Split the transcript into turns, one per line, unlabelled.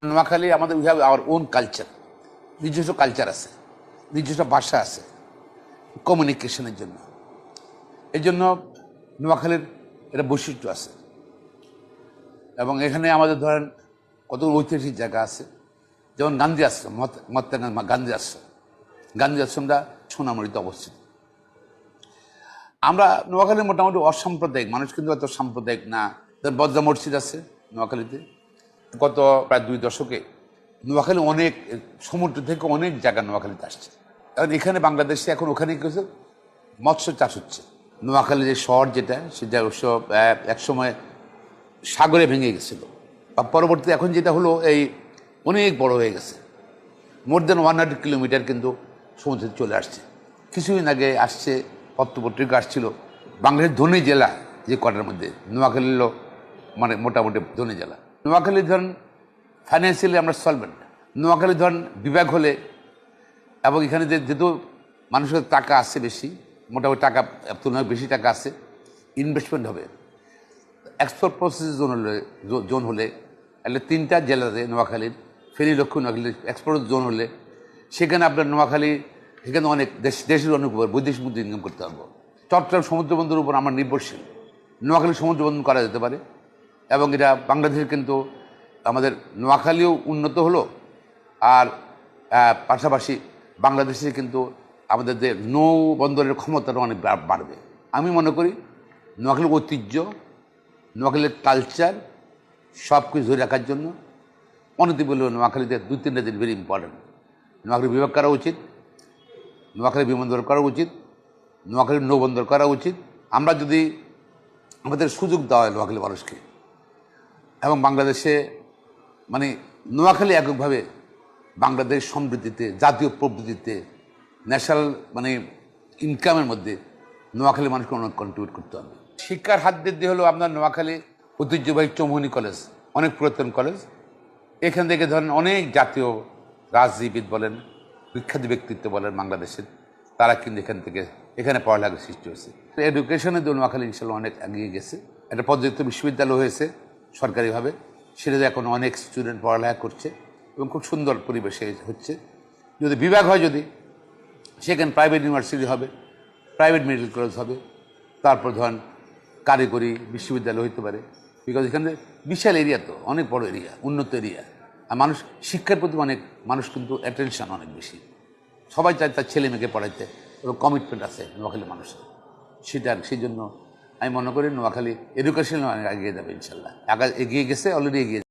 নোয়াখালী আমাদের we have our own culture, নিজস্ব culture আছে, নিজস্ব ভাষা আছে কমিউনিকেশনের জন্য। এই জন্য নোয়াখালীর একটা বৈশিষ্ট্য আছে এবং এখানে আমাদের ধরেন কত ঐতিহাসিক জায়গা আছে, যেমন গান্ধী আশ্রম, মহাত্মা গান্ধী আশ্রম। গান্ধী আশ্রমটা সোনামুড়িতে অবস্থিত। আমরা নোয়াখালী মোটামুটি অসাম্প্রদায়িক মানুষ, কিন্তু এত সাম্প্রদায়িক না। বজ্রা মসজিদ আছে নোয়াখালীতে। গত প্রায় 2 দশকে নোয়াখালী অনেক সমুদ্র থেকে অনেক জায়গা নোয়াখালীতে আসছে। এখন এখানে বাংলাদেশে এখন ওখানে কিছু মৎস্য চাষ হচ্ছে। নোয়াখালী যে শহর সেটা অবশ্য একসময় সাগরে ভেঙে গেছিল, বা পরবর্তীতে এখন যেটা হলো এই অনেক বড় হয়ে গেছে, মোর দেন 100 কিলোমিটার কিন্তু সমুদ্রে চলে আসছে। কিছুদিন আগে আসছে পত্রপত্রিকা আসছিল বাংলাদেশের ধনী জেলা যে কটার মধ্যে নোয়াখালী হলো মানে মোটামুটি ধনী জেলা। নোয়াখালী ধরেন ফাইন্যান্সিয়ালি আমরা সলভেন্ট। নোয়াখালী ধরেন বিভাগ হলে এবং এখানে যেহেতু মানুষের টাকা আছে বেশি, মোটামুটি টাকা তুলনায় বেশি টাকা আছে, ইনভেস্টমেন্ট হবে। এক্সপোর্ট প্রসেস জোন হলে তাহলে 3টা জেলাতে নোয়াখালীর ফেনী লক্ষ্য নোয়াখালীর এক্সপোর্ট জোন হলে সেখানে আপনার নোয়াখালী এখানে অনেক দেশের অনেক উপর বৈদেশিক মুদ্রা ইনকাম করতে পারবো। চট্টগ্রাম সমুদ্রবন্দরের উপর আমরা নির্ভরশীল। নোয়াখালী সমুদ্রবন্দর করা যেতে পারে এবং এটা বাংলাদেশের কিন্তু আমাদের নোয়াখালীও উন্নত হলো, আর পাশাপাশি বাংলাদেশে কিন্তু আমাদের যে নৌ বন্দরের ক্ষমতাটা অনেক বাড়বে। আমি মনে করি নোয়াখালীর ঐতিহ্য, নোয়াখালীর কালচার সব কিছু ধরে রাখার জন্য অনেকে বলল নোয়াখালীতে 2-3টা দিন ভেরি ইম্পর্টেন্ট। নোয়াখালী বিভাগ করা উচিত, নোয়াখালী বিমানবন্দর করা উচিত, নোয়াখালীর নৌবন্দর করা উচিত। আমরা যদি আমাদের সুযোগ দেওয়া হয় নোয়াখালী মানুষকে, এবং বাংলাদেশে মানে নোয়াখালী এককভাবে বাংলাদেশ সমৃদ্ধিতে, জাতীয় প্রবৃদ্ধিতে, ন্যাশনাল মানে ইনকামের মধ্যে নোয়াখালী মানুষকে অনেক কন্ট্রিবিউট করতে হবে। শিক্ষার হাত দিয়ে হলো আপনার নোয়াখালী ঐতিহ্যবাহী চৌমুহনী কলেজ, অনেক পুরাতন কলেজ। এখান থেকে ধরেন অনেক জাতীয় রাজনীতিবিদ বলেন, বিখ্যাত ব্যক্তিত্ব বলেন বাংলাদেশের, তারা কিন্তু এখানে পড়ালেখার সৃষ্টি হয়েছে। এডুকেশনে নোয়াখালী ইনশাল্লাহ অনেক এগিয়ে গেছে। একটা পর্যাপ্ত বিশ্ববিদ্যালয় হয়েছে সরকারিভাবে, সেটাতে এখন অনেক স্টুডেন্ট পড়ালেখা করছে এবং খুব সুন্দর পরিবেশে হচ্ছে। যদি বিভাগ হয়, যদি সেখানে প্রাইভেট ইউনিভার্সিটি হবে, প্রাইভেট মেডিকেল কলেজ হবে, তারপর ধরেন কারিগরি বিশ্ববিদ্যালয় হইতে পারে। বিকজ এখানে বিশাল এরিয়া, তো অনেক বড় এরিয়া, উন্নত এরিয়া, আর মানুষ শিক্ষার প্রতি মানুষ কিন্তু অ্যাটেনশন অনেক বেশি। সবাই চায় তার ছেলে মেয়েকে পড়াইতে, এবং কমিটমেন্ট আছে নোয়াখালী মানুষের। সেই জন্য আমি মনে করি নোয়াখালী এডুকেশন অনেক এগিয়ে যাবে ইনশাল্লাহ। এগিয়ে গেছে, অলরেডি এগিয়ে